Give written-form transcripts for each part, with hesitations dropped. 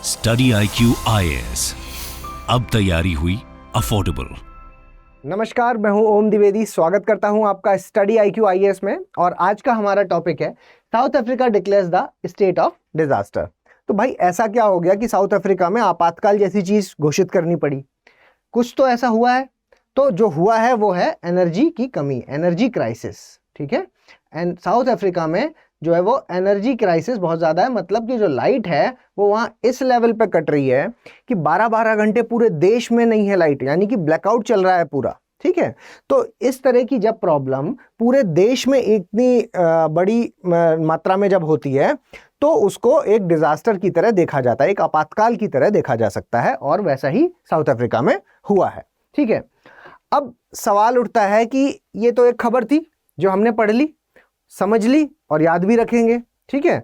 Study IQ IAS, अब तैयारी हुई अफोर्डेबल। नमस्कार, मैं हूं ओम द्विवेदी। स्वागत करता हूं आपका स्टडी IQ IAS में। और आज का हमारा टॉपिक है south Africa declares the state of disaster. तो भाई ऐसा क्या हो गया कि साउथ अफ्रीका में आपातकाल जैसी चीज घोषित करनी पड़ी? कुछ तो ऐसा हुआ है। तो जो हुआ है वो है एनर्जी की कमी, एनर्जी क्राइसिस। ठीक है, एंड साउथ अफ्रीका में जो है वो एनर्जी क्राइसिस बहुत ज़्यादा है। मतलब कि जो लाइट है वो वहाँ इस लेवल पे कट रही है कि 12-12 घंटे पूरे देश में नहीं है लाइट, यानी कि ब्लैकआउट चल रहा है पूरा। ठीक है, तो इस तरह की जब प्रॉब्लम पूरे देश में इतनी बड़ी मात्रा में जब होती है तो उसको एक डिजास्टर की तरह देखा जाता है, एक आपातकाल की तरह देखा जा सकता है। और वैसा ही साउथ अफ्रीका में हुआ है। ठीक है, अब सवाल उठता है कि ये तो एक खबर थी जो हमने पढ़ ली, समझ ली और याद भी रखेंगे। ठीक है,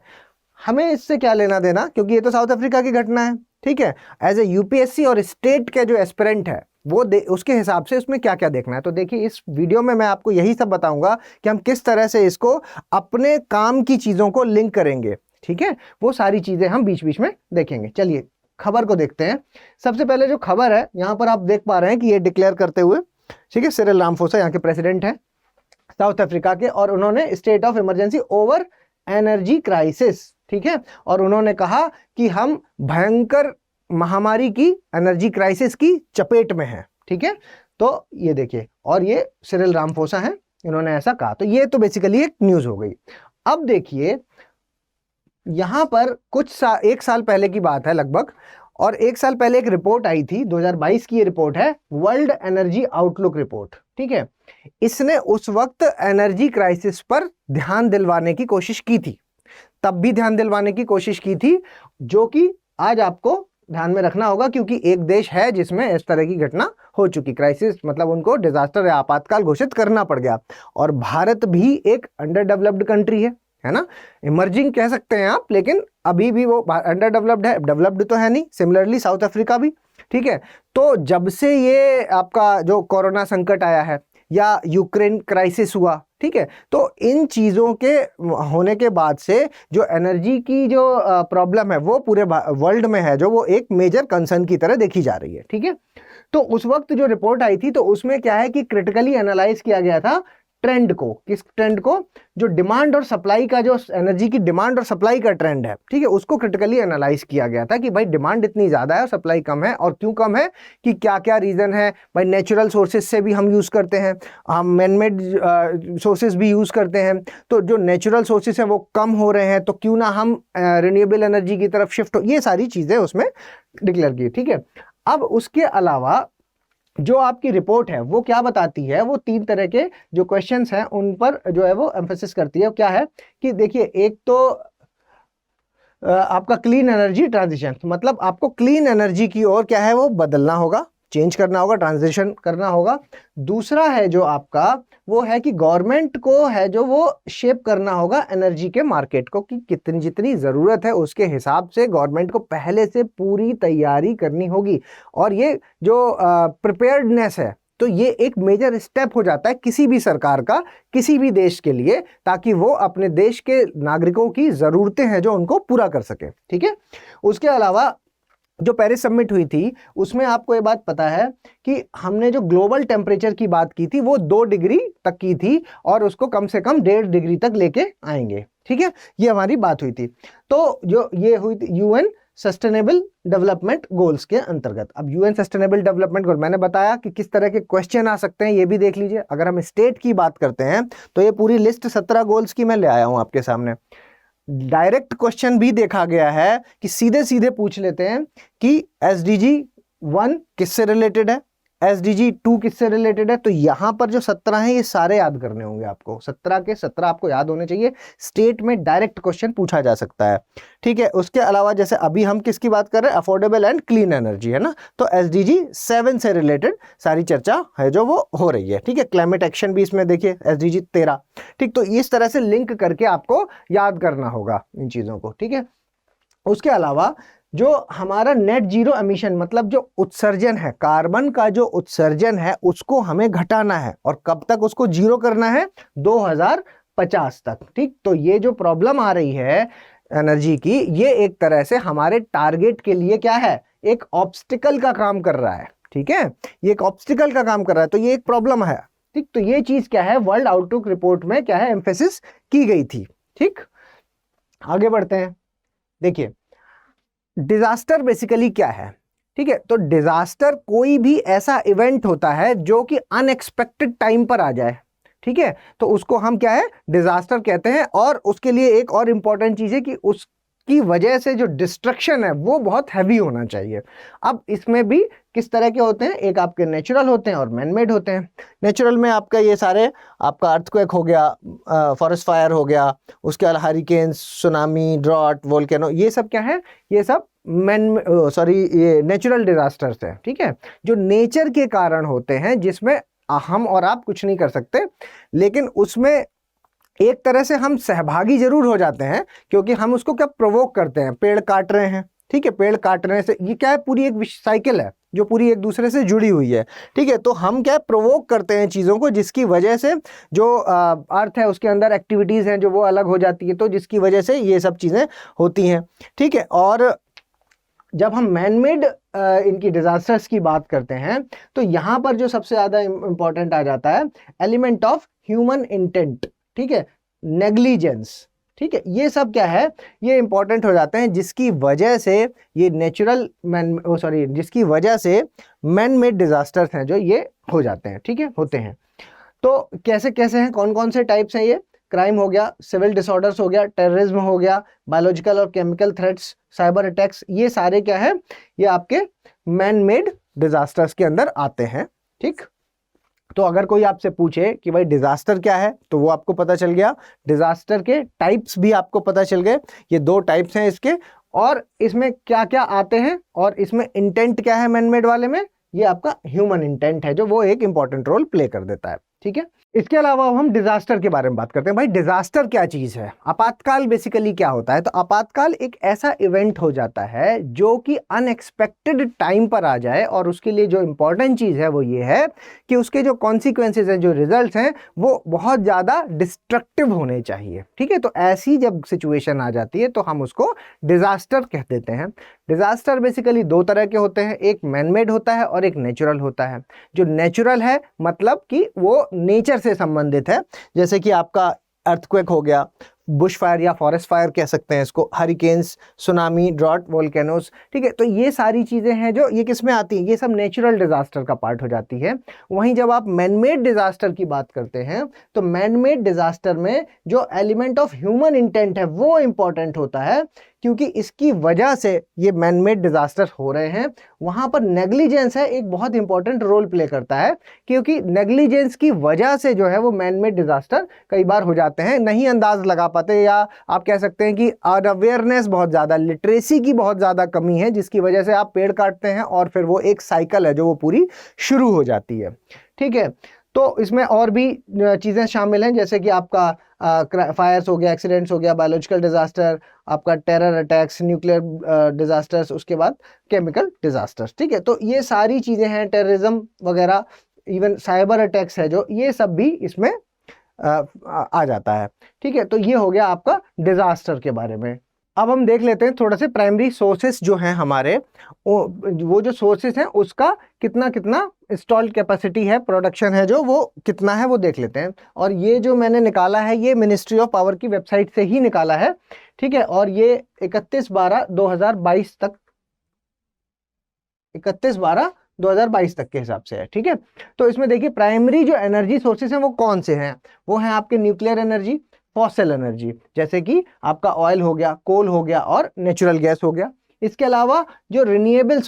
हमें इससे क्या लेना देना, क्योंकि ये तो साउथ अफ्रीका की घटना है। ठीक है, एज ए यूपीएससी और स्टेट के जो एस्पिरेंट है वो उसके हिसाब से उसमें क्या क्या देखना है। तो देखिए, इस वीडियो में मैं आपको यही सब बताऊंगा कि हम किस तरह से इसको अपने काम की चीज़ों को लिंक करेंगे। ठीक है, वो सारी चीज़ें हम बीच बीच में देखेंगे। चलिए खबर को देखते हैं। सबसे पहले जो खबर है यहाँ पर आप देख पा रहे हैं कि ये डिक्लेयर करते हुए, ठीक है, सिरिल रामाफोसा यहाँ के प्रेसिडेंट हैं साउथ अफ्रीका के, और उन्होंने state of emergency over energy crisis. ठीक है, और उन्होंने कहा कि हम भयंकर महामारी की, एनर्जी क्राइसिस की चपेट में हैं। ठीक है, तो ये देखिए, और ये सिरिल रामाफोसा हैं, इन्होंने ऐसा कहा। तो ये तो बेसिकली एक न्यूज हो गई। अब देखिए यहां पर एक साल पहले की बात है लगभग, और एक साल पहले एक रिपोर्ट आई थी, 2022 की ये रिपोर्ट है, वर्ल्ड एनर्जी आउटलुक रिपोर्ट। ठीक है, इसने उस वक्त एनर्जी क्राइसिस पर ध्यान दिलवाने की कोशिश की थी, तब भी ध्यान दिलवाने की कोशिश की थी, जो कि आज आपको ध्यान में रखना होगा, क्योंकि एक देश है जिसमें इस तरह की घटना हो चुकी, क्राइसिस मतलब उनको डिजास्टर या आपातकाल घोषित करना पड़ गया। और भारत भी एक अंडर डेवलप्ड कंट्री है ना, इमर्जिंग कह सकते हैं आप, लेकिन अभी भी वो अंडर डेवलप्ड है, डेवलप्ड तो है नहीं। सिमिलरली साउथ अफ्रीका भी। ठीक है, तो जब से ये आपका जो कोरोना संकट आया है या यूक्रेन क्राइसिस हुआ, ठीक है, तो इन चीज़ों के होने के बाद से जो एनर्जी की जो प्रॉब्लम है वो पूरे वर्ल्ड में है, जो वो एक मेजर कंसर्न की तरह देखी जा रही है। ठीक है, तो उस वक्त जो रिपोर्ट आई थी तो उसमें क्या है कि क्रिटिकली एनालाइज किया गया था ट्रेंड को। किस ट्रेंड को? जो डिमांड और सप्लाई का, जो एनर्जी की डिमांड और सप्लाई का ट्रेंड है, ठीक है, उसको क्रिटिकली एनालाइज किया गया था कि भाई डिमांड इतनी ज़्यादा है और सप्लाई कम है, और क्यों कम है, कि क्या क्या रीज़न है। भाई नेचुरल सोर्सेज से भी हम यूज़ करते हैं, हम मैनमेड सोर्सेज भी यूज़ करते हैं, तो जो नेचुरल सोर्सेज हैं वो कम हो रहे हैं, तो क्यों ना हम रिन्यूएबल एनर्जी की तरफ शिफ्ट हो। ये सारी चीज़ें उसमें डिक्लेयर की। ठीक है, अब उसके अलावा जो आपकी रिपोर्ट है वो क्या बताती है, वो 3 तरह के जो क्वेश्चंस हैं उन पर जो है वो एम्फेसिस करती है। क्या है कि देखिए, एक तो आपका क्लीन एनर्जी ट्रांजिशन, मतलब आपको क्लीन एनर्जी की ओर क्या है वो बदलना होगा, चेंज करना होगा, ट्रांजिशन करना होगा। दूसरा है जो आपका वो है कि गवर्नमेंट को है जो वो शेप करना होगा एनर्जी के मार्केट को, कि कितनी जितनी ज़रूरत है उसके हिसाब से गवर्नमेंट को पहले से पूरी तैयारी करनी होगी। और ये जो प्रिपेयर्डनेस है, तो ये एक मेजर स्टेप हो जाता है किसी भी सरकार का, किसी भी देश के लिए, ताकि वो अपने देश के नागरिकों की ज़रूरतें हैं जो उनको पूरा कर सके। ठीक है, उसके अलावा जो पेरिस समिट हुई थी उसमें आपको ये बात पता है कि हमने जो ग्लोबल टेम्परेचर की बात की थी वो 2 डिग्री तक की थी, और उसको कम से कम 1.5 डिग्री तक लेके आएंगे। ठीक है, ये हमारी बात हुई थी। तो जो ये हुई थी यूएन सस्टेनेबल डेवलपमेंट गोल्स के अंतर्गत। अब यूएन सस्टेनेबल डेवलपमेंट गोल मैंने बताया कि किस तरह के क्वेश्चन आ सकते हैं, ये भी देख लीजिए। अगर हम स्टेट की बात करते हैं तो ये पूरी लिस्ट 17 गोल्स की मैं ले आया हूं आपके सामने। डायरेक्ट क्वेश्चन भी देखा गया है कि सीधे सीधे पूछ लेते हैं कि SDG 1 किससे रिलेटेड है, SDG 2 किससे रिलेटेड है। तो यहां पर जो 17 हैं ये सारे याद करने होंगे आपको, 17 के 17 आपको याद होने चाहिए। स्टेट में डायरेक्ट क्वेश्चन पूछा जा सकता है। ठीक है, उसके अलावा जैसे अभी हम किसकी बात कर रहे हैं, अफोर्डेबल एंड क्लीन एनर्जी, है ना, तो SDG 7 से रिलेटेड सारी चर्चा है जो वो हो रही है। ठीक है, क्लाइमेट एक्शन भी इसमें देखिए SDG 13। ठीक, तो इस तरह से लिंक करके आपको याद करना होगा इन चीज़ों को। ठीक है, उसके अलावा जो हमारा नेट जीरो एमिशन, मतलब जो उत्सर्जन है, कार्बन का जो उत्सर्जन है उसको हमें घटाना है, और कब तक उसको जीरो करना है, 2050 तक। ठीक, तो ये जो प्रॉब्लम आ रही है एनर्जी की, ये एक तरह से हमारे टारगेट के लिए क्या है, एक ऑब्स्टिकल का काम कर रहा है। ठीक है, ये एक ऑब्स्टिकल का काम कर रहा है, तो ये एक प्रॉब्लम है। ठीक, तो ये चीज क्या है, वर्ल्ड आउटलुक रिपोर्ट में क्या है, एम्फेसिस की गई थी। ठीक, आगे बढ़ते हैं। देखिए डिजास्टर बेसिकली क्या है। ठीक है, तो डिजास्टर कोई भी ऐसा इवेंट होता है जो कि अनएक्सपेक्टेड टाइम पर आ जाए। ठीक है, तो उसको हम क्या है, डिजास्टर कहते हैं। और उसके लिए एक और इंपॉर्टेंट चीज है कि उसकी वजह से जो डिस्ट्रक्शन है वो बहुत हैवी होना चाहिए। अब इसमें भी किस तरह के होते हैं, एक आपके नेचुरल होते हैं और मैनमेड होते हैं। नेचुरल में आपका ये सारे, आपका अर्थक्वेक हो गया, फॉरेस्ट फायर हो गया, उसके अलावा हरिकेन, सुनामी, ड्रॉट, वोल्केनो, ये सब क्या है, ये सब ये नेचुरल डिजास्टर्स है। ठीक है, जो नेचर के कारण होते हैं, जिसमें हम और आप कुछ नहीं कर सकते, लेकिन उसमें एक तरह से हम सहभागी जरूर हो जाते हैं, क्योंकि हम उसको क्या प्रोवोक करते हैं, पेड़ काट रहे हैं। ठीक है, पेड़ काटने से ये क्या है, पूरी एक साइकिल है जो पूरी एक दूसरे से जुड़ी हुई है। ठीक है, तो हम क्या प्रोवोक करते हैं चीज़ों को, जिसकी वजह से जो अर्थ है उसके अंदर एक्टिविटीज़ हैं जो वो अलग हो जाती है, तो जिसकी वजह से ये सब चीज़ें होती हैं। ठीक है, और जब हम मैनमेड इनकी डिजास्टर्स की बात करते हैं, तो यहाँ पर जो सबसे ज़्यादा इंपॉर्टेंट आ जाता है एलिमेंट ऑफ ह्यूमन इंटेंट। ठीक है, नेग्लिजेंस। ठीक है, ये सब क्या है, ये इंपॉर्टेंट हो जाते हैं, जिसकी वजह से ये जिसकी वजह से मैन मेड डिजास्टर्स हैं जो ये हो जाते हैं। ठीक है, होते हैं। तो कैसे कैसे हैं, कौन कौन से टाइप्स हैं ये, क्राइम हो गया, सिविल डिसऑर्डर्स हो गया, टेररिज्म हो गया, बायोलॉजिकल और केमिकल थ्रेट्स, साइबर अटैक्स, ये सारे क्या है, ये आपके मैन मेड डिजास्टर्स के अंदर आते हैं। ठीक, तो अगर कोई आपसे पूछे कि भाई डिजास्टर क्या है, तो वो आपको पता चल गया। डिजास्टर के टाइप्स भी आपको पता चल गए, ये 2 टाइप्स हैं इसके, और इसमें क्या क्या आते हैं, और इसमें इंटेंट क्या है मैनमेड वाले में, ये आपका ह्यूमन इंटेंट है जो वो एक इंपॉर्टेंट रोल प्ले कर देता है। ठीक है, इसके अलावा अब हम डिजास्टर के बारे में बात करते हैं। भाई डिजास्टर क्या चीज है, आपातकाल बेसिकली क्या होता है, तो आपातकाल एक ऐसा इवेंट हो जाता है जो कि अनएक्सपेक्टेड टाइम पर आ जाए, और उसके लिए जो इंपॉर्टेंट चीज है वो ये है कि उसके जो कॉन्सिक्वेंसेज हैं, जो रिजल्ट्स हैं, वो बहुत ज्यादा डिस्ट्रक्टिव होने चाहिए। ठीक है, तो ऐसी जब सिचुएशन आ जाती है तो हम उसको डिजास्टर कह देते हैं। डिजास्टर बेसिकली 2 तरह के होते हैं, एक मैनमेड होता है और एक नेचुरल होता है। जो नेचुरल है मतलब कि वो नेचर से संबंधित है, जैसे कि आपका अर्थक्वेक हो गया, बुश फायर या फॉरेस्ट फायर कह सकते हैं इसको, हरिकेन्स, सुनामी, ड्रॉट, वोल्केनोस। ठीक है, तो ये सारी चीज़ें हैं जो ये किस में आती हैं, ये सब नेचुरल डिजास्टर का पार्ट हो जाती है। वहीं जब आप मैनमेड डिजास्टर की बात करते हैं, तो मैनमेड डिजास्टर में जो एलिमेंट ऑफ ह्यूमन इंटेंट है वो इंपॉर्टेंट होता है, क्योंकि इसकी वजह से ये मैनमेड डिजास्टर हो रहे हैं। वहां पर नेग्लिजेंस है, एक बहुत इंपॉर्टेंट रोल प्ले करता है, क्योंकि नेग्लिजेंस की वजह से जो है वो मैनमेड डिजास्टर कई बार हो जाते हैं, नहीं अंदाज लगा पाते, या आप कह सकते हैं कि अवेयरनेस बहुत ज़्यादा, लिटरेसी की बहुत ज़्यादा कमी है, जिसकी वजह से आप पेड़ काटते हैं और फिर वो एक साइकिल है जो वो पूरी शुरू हो जाती है। ठीक है, तो इसमें और भी चीज़ें शामिल हैं, जैसे कि आपका फायर्स हो गया, एक्सीडेंट्स हो गया, बायोलॉजिकल डिजास्टर, आपका टेरर अटैक्स, न्यूक्लियर डिजास्टर्स, उसके बाद केमिकल डिजास्टर्स। ठीक है, तो ये सारी चीज़ें हैं, टेररिज्म वगैरह, इवन साइबर अटैक्स है जो, ये सब भी इसमें आ जाता है। ठीक है, तो ये हो गया आपका डिजास्टर के बारे में। अब हम देख लेते हैं थोड़ा से प्राइमरी सोर्सेस जो हैं हमारे, वो जो सोर्सेस हैं उसका कितना कितना इंस्टॉल्ड कैपेसिटी है, प्रोडक्शन है जो, वो कितना है वो देख लेते हैं। और ये जो मैंने निकाला है ये मिनिस्ट्री ऑफ पावर की वेबसाइट से ही निकाला है। ठीक है, और ये 31/12/2022 तक, 31/12/2022 तक के हिसाब से है। ठीक है, तो इसमें देखिए प्राइमरी जो एनर्जी सोर्सेस हैं वो कौन से हैं, वो हैं आपके न्यूक्लियर एनर्जी, फॉसिल एनर्जी, जैसे कि आपका ऑयल हो गया, कोल हो गया और नेचुरल गैस हो गया। इसके अलावा जो रिन्यूएबल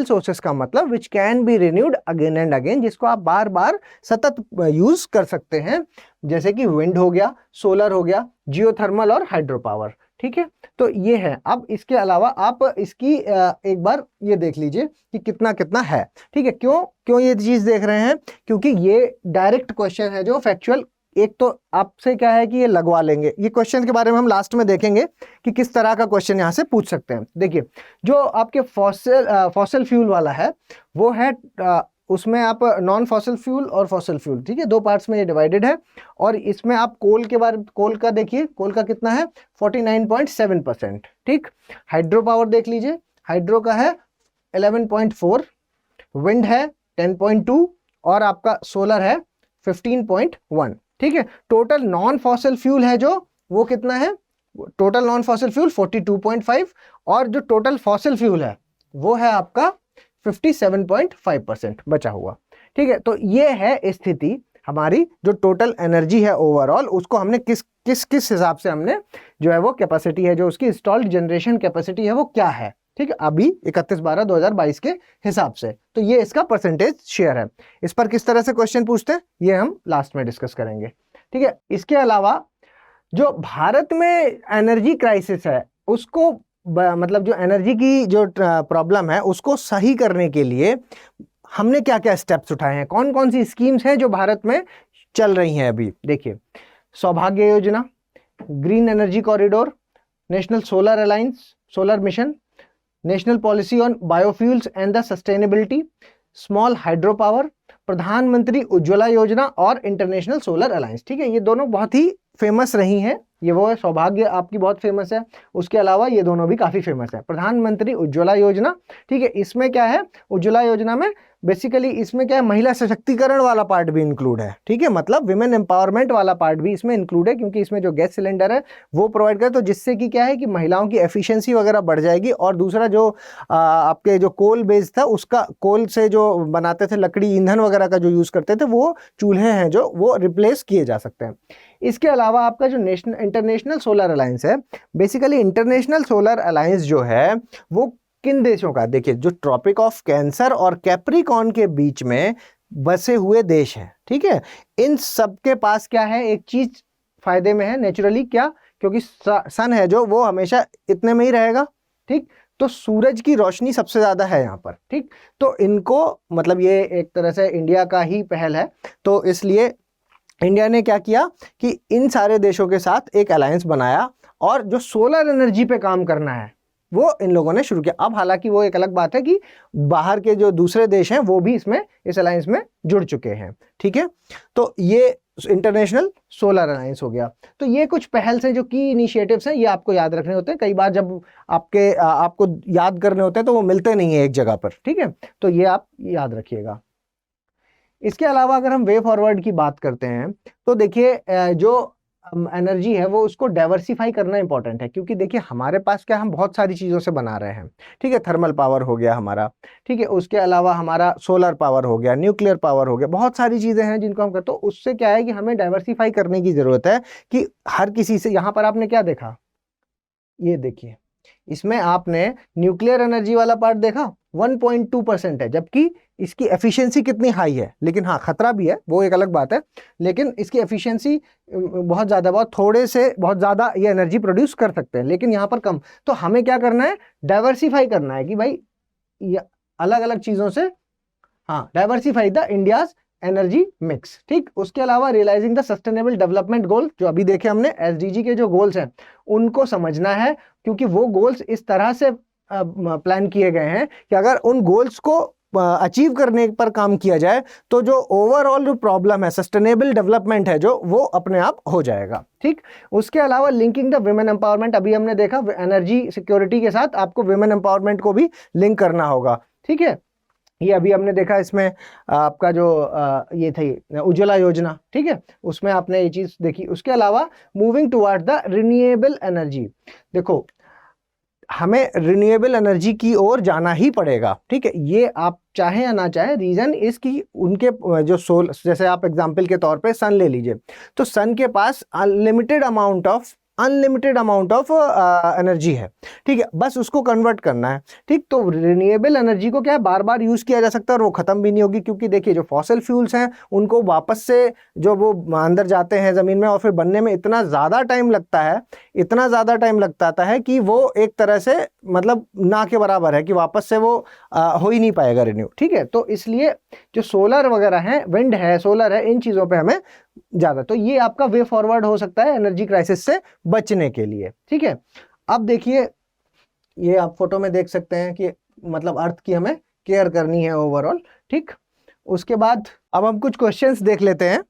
सोर्सेस का मतलब which can be renewed again and again, जिसको आप बार बार सतत यूज कर सकते हैं, जैसे कि विंड हो गया, सोलर हो गया, जियोथर्मल और हाइड्रो पावर। ठीक है, तो ये है। अब इसके अलावा आप इसकी एक बार ये देख लीजिए कि कितना कितना है। ठीक है, क्यों ये चीज देख रहे हैं, क्योंकि ये डायरेक्ट क्वेश्चन है जो फैक्चुअल, एक तो आपसे क्या है कि ये लगवा लेंगे, ये क्वेश्चन के बारे में हम लास्ट में देखेंगे कि किस तरह का क्वेश्चन यहाँ से पूछ सकते हैं। देखिए जो आपके फॉसिल फ्यूल वाला है वो है उसमें आप नॉन फॉसिल फ्यूल और फॉसिल फ्यूल, ठीक है, दो पार्ट्स में ये डिवाइडेड है। और इसमें आप कोल के बारे, कोल का देखिए, कोल का कितना है 49.7%, ठीक। हाइड्रो पावर देख लीजिए, हाइड्रो का है 11.4, विंड है 10.2 और आपका सोलर है 15.1, ठीक है। टोटल नॉन फॉसिल फ्यूल है जो वो कितना है, टोटल नॉन फॉसिल फ्यूल 42.5 और जो टोटल फॉसिल फ्यूल है वो है आपका 57.5% बचा हुआ, ठीक है। तो ये है स्थिति हमारी, जो टोटल एनर्जी है ओवरऑल उसको हमने किस हिसाब से हमने जो है वो कैपेसिटी है, जो उसकी इंस्टॉल्ड जनरेशन कैपेसिटी है वो क्या है, ठीक है, अभी 31/12/2022 के हिसाब से। तो ये इसका परसेंटेज शेयर है। इस पर किस तरह से क्वेश्चन पूछते हैं ये हम लास्ट में डिस्कस करेंगे, ठीक है। इसके अलावा जो भारत में एनर्जी क्राइसिस है उसको मतलब जो एनर्जी की जो प्रॉब्लम है उसको सही करने के लिए हमने क्या क्या स्टेप्स उठाए हैं, कौन कौन सी स्कीम्स हैं जो भारत में चल रही हैं अभी। देखिए, सौभाग्य योजना, green energy corridor, national solar alliance, solar mission, national policy on biofuels and the sustainability, small hydro power, प्रधानमंत्री उज्ज्वला योजना और इंटरनेशनल सोलर अलायंस, ठीक है। ये दोनों बहुत ही फेमस रही हैं। ये वो है, सौभाग्य आपकी बहुत फेमस है, उसके अलावा ये दोनों भी काफी फेमस है। प्रधानमंत्री उज्ज्वला योजना, ठीक है, इसमें क्या है, उज्ज्वला योजना में बेसिकली इसमें क्या है, महिला सशक्तिकरण वाला पार्ट भी इंक्लूड है, ठीक है, मतलब विमेन एम्पावरमेंट वाला पार्ट भी इसमें इंक्लूड है, क्योंकि इसमें जो गैस सिलेंडर है वो प्रोवाइड करे, तो जिससे कि क्या है कि महिलाओं की एफिशिएंसी वगैरह बढ़ जाएगी। और दूसरा जो आपके जो कोल बेस था, उसका कोल से जो बनाते थे लकड़ी ईंधन वगैरह का जो यूज करते थे, वो चूल्हे हैं जो वो रिप्लेस किए जा सकते हैं। इसके अलावा आपका जो इंटरनेशनल सोलर अलायंस है, बेसिकली इंटरनेशनल सोलर अलायंस जो है वो किन देशों का, देखिए जो ट्रॉपिक ऑफ कैंसर और कैप्रिकॉर्न के बीच में बसे हुए देश हैं, ठीक है, इन सब के पास क्या है, एक चीज फायदे में है नेचुरली, क्या, क्योंकि सन है जो वो हमेशा इतने में ही रहेगा, ठीक। तो सूरज की रोशनी सबसे ज्यादा है यहाँ पर, ठीक। तो इनको मतलब ये एक तरह से इंडिया का ही पहल है, तो इसलिए इंडिया ने क्या किया कि इन सारे देशों के साथ एक अलायंस बनाया और जो सोलर एनर्जी पे काम करना है वो इन लोगों ने शुरू किया। अब हालांकि वो एक अलग बात है कि बाहर के जो दूसरे देश हैं वो भी इसमें, इस अलायंस में जुड़ चुके हैं, ठीक है। तो ये इंटरनेशनल सोलर अलायंस हो गया। तो ये कुछ पहल से जो की इनिशिएटिव्स हैं ये आपको याद रखने होते हैं। कई बार जब आपको याद करने होते हैं तो वो मिलते नहीं है एक जगह पर, ठीक है, तो ये आप याद रखिएगा। इसके अलावा अगर हम वे फॉरवर्ड की बात करते हैं तो देखिए जो एनर्जी है वो उसको डाइवर्सिफाई करना इंपॉर्टेंट है, क्योंकि देखिए हमारे पास क्या, हम बहुत सारी चीज़ों से बना रहे हैं, ठीक है, थर्मल पावर हो गया हमारा, ठीक है, उसके अलावा हमारा सोलर पावर हो गया, न्यूक्लियर पावर हो गया, बहुत सारी चीज़ें हैं जिनको हम करते, तो उससे क्या है कि हमें डाइवर्सिफाई करने की ज़रूरत है कि हर किसी से। यहाँ पर आपने क्या देखा, ये देखिए, इसमें आपने न्यूक्लियर एनर्जी वाला पार्ट देखा 1.2% है, जबकि इसकी एफिशिएंसी कितनी हाई है, लेकिन हाँ खतरा भी है, वो एक अलग बात है, लेकिन इसकी एफिशिएंसी बहुत ज़्यादा, बहुत थोड़े से बहुत ज़्यादा ये एनर्जी प्रोड्यूस कर सकते हैं, लेकिन यहाँ पर कम। तो हमें क्या करना है, डाइवर्सिफाई करना है कि भाई ये अलग अलग चीज़ों से, हाँ, diversify the India's energy mix, ठीक। उसके अलावा realising the sustainable development goal, जो अभी देखे हमने एसडीजी के जो गोल्स हैं उनको समझना है, क्योंकि वो गोल्स इस तरह से प्लान किए गए हैं कि अगर उन गोल्स को अचीव करने पर काम किया जाए तो जो ओवरऑल जो प्रॉब्लम है, सस्टेनेबल डेवलपमेंट है जो, वो अपने आप हो जाएगा, ठीक। उसके अलावा लिंकिंग द विमेन एम्पावरमेंट, अभी हमने देखा एनर्जी सिक्योरिटी के साथ आपको विमेन एम्पावरमेंट को भी लिंक करना होगा, ठीक है। ये अभी हमने देखा इसमें आपका जो ये थी उज्ज्वला योजना, ठीक है, उसमें आपने ये चीज देखी। उसके अलावा moving toward the renewable energy, देखो हमें रिन्यूएबल एनर्जी की ओर जाना ही पड़ेगा, ठीक है, ये आप चाहे या ना चाहे। रीजन इस कि उनके जो जैसे आप एग्जांपल के तौर पे सन ले लीजिए, तो सन के पास अनलिमिटेड अमाउंट ऑफ एनर्जी है, ठीक है, बस उसको कन्वर्ट करना है, ठीक। तो रिन्यूएबल एनर्जी को क्या है, बार बार यूज किया जा सकता है और वो खत्म भी नहीं होगी, क्योंकि देखिए जो फॉसिल फ्यूल्स हैं उनको वापस से जो वो अंदर जाते हैं जमीन में और फिर बनने में इतना ज़्यादा टाइम लगता है कि वो एक तरह से मतलब ना के बराबर है कि वापस से वो हो ही नहीं पाएगा रिन्यू, ठीक है। तो इसलिए जो सोलर वगैरह है, विंड है, सोलर है, इन चीज़ों पर हमें ज्यादा, तो ये आपका वे फॉरवर्ड हो सकता है एनर्जी क्राइसिस से बचने के लिए, ठीक है। अब देखिए, ये आप फोटो में देख सकते हैं कि मतलब अर्थ की हमें केयर करनी है ओवरऑल, ठीक। उसके बाद अब हम कुछ क्वेश्चंस देख लेते हैं।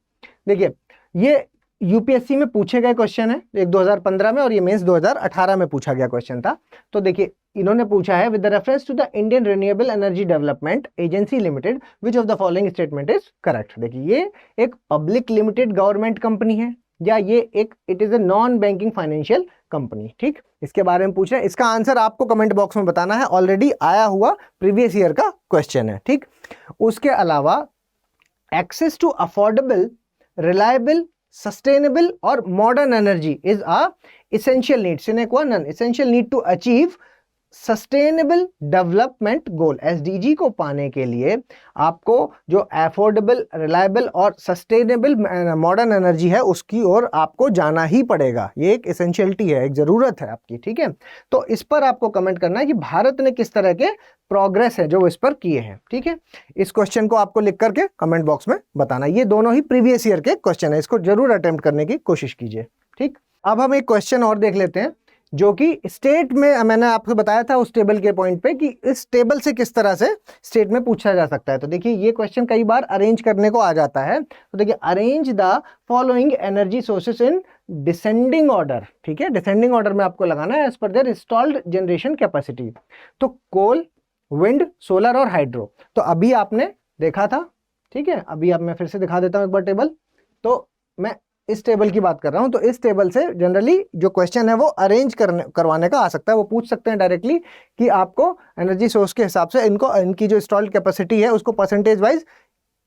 देखिए, ये यूपीएससी में पूछे गए क्वेश्चन है, एक 2015 में और ये मेंस 2018 में पूछा गया क्वेश्चन था। तो देखिए, इन्होंने पूछा है, with the reference to the Indian renewable energy development agency limited which of the following statement is correct. देखिए, ये एक पब्लिक लिमिटेड गवर्नमेंट कंपनी है या ये एक it is a non banking financial company. ठीक, इसके बारे में पूछ रहे हैं। इसका आंसर आपको कमेंट बॉक्स में बताना है, ऑलरेडी आया हुआ प्रीवियस ईयर का क्वेश्चन है। ठीक, उसके अलावा access to affordable, reliable, sustainable और modern energy is a essential need, sine qua non, essential need to achieve sustainable development goal. SDG को पाने के लिए आपको जो अफोर्डेबल, रिलायबल और सस्टेनेबल मॉडर्न एनर्जी है उसकी ओर आपको जाना ही पड़ेगा। ये एक एसेंशियलिटी है, एक जरूरत है आपकी। ठीक है, तो इस पर आपको कमेंट करना है कि भारत ने किस तरह के प्रोग्रेस है जो इस पर किए हैं। ठीक है, इस क्वेश्चन को आपको लिख करके कमेंट बॉक्स में बताना। ये दोनों ही प्रीवियस ईयर के क्वेश्चन है, इसको जरूर अटेम्प्ट करने की कोशिश कीजिए। ठीक, अब हम एक क्वेश्चन और देख लेते हैं जो कि स्टेट में, मैंने आपको बताया था उस टेबल के पॉइंट पे कि इस टेबल से किस तरह से स्टेट में पूछा जा सकता है। तो देखिए, ये क्वेश्चन कई बार अरेंज करने को आ जाता है। तो देखिए, arrange the following energy sources in descending order. ठीक है, डिसेंडिंग ऑर्डर में आपको लगाना है as per there installed generation capacity. तो कोल, विंड, सोलर और हाइड्रो। तो अभी आपने देखा था। ठीक है, अभी अब मैं फिर से दिखा देता हूं एक बार टेबल। तो मैं इस टेबल की बात कर रहा हूं। तो इस टेबल से जनरली जो क्वेश्चन है वो अरेंज करवाने का आ सकता है। वो पूछ सकते हैं डायरेक्टली कि आपको एनर्जी सोर्स के हिसाब से इनकी जो इंस्टॉल्ड कैपेसिटी है उसको परसेंटेज वाइज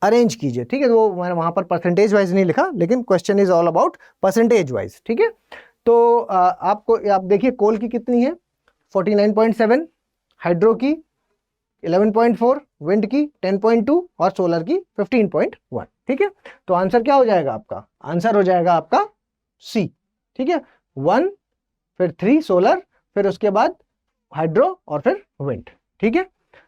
अरेंज कीजिए। ठीक है, तो वो मैंने वहां पर परसेंटेज वाइज नहीं लिखा, लेकिन question is all about percentage wise. ठीक है, तो आप देखिए, कोल की कितनी है 49.7, हाइड्रो की 11.4, विंड की 10.2 और सोलर की 15.1। ठीक है, तो आंसर क्या हो जाएगा आपका? आंसर हो जाएगा आपका सी। ठीक है, 1, फिर 3 सोलर, फिर उसके बाद हाइड्रो और फिर विंड। ठीक है,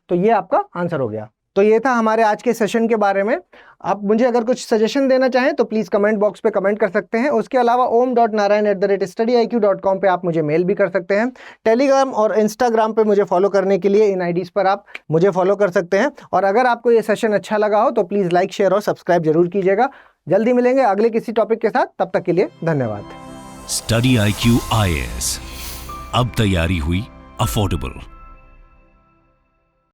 तो ये आपका आंसर हो गया। तो ये था हमारे आज के सेशन के बारे में। आप मुझे अगर कुछ सजेशन देना चाहें तो प्लीज कमेंट बॉक्स पे कमेंट कर सकते हैं। उसके अलावा om.narayan@studiiq.com पे आप मुझे मेल भी कर सकते हैं। टेलीग्राम और इंस्टाग्राम पे मुझे फॉलो करने के लिए इन आईडीज पर आप मुझे फॉलो कर सकते हैं। और अगर आपको ये सेशन अच्छा लगा हो तो प्लीज लाइक, शेयर और सब्सक्राइब जरूर कीजिएगा। जल्दी मिलेंगे अगले किसी टॉपिक के साथ, तब तक के लिए धन्यवाद। स्टडी IQ IAS, अब तैयारी हुई अफोर्डेबल।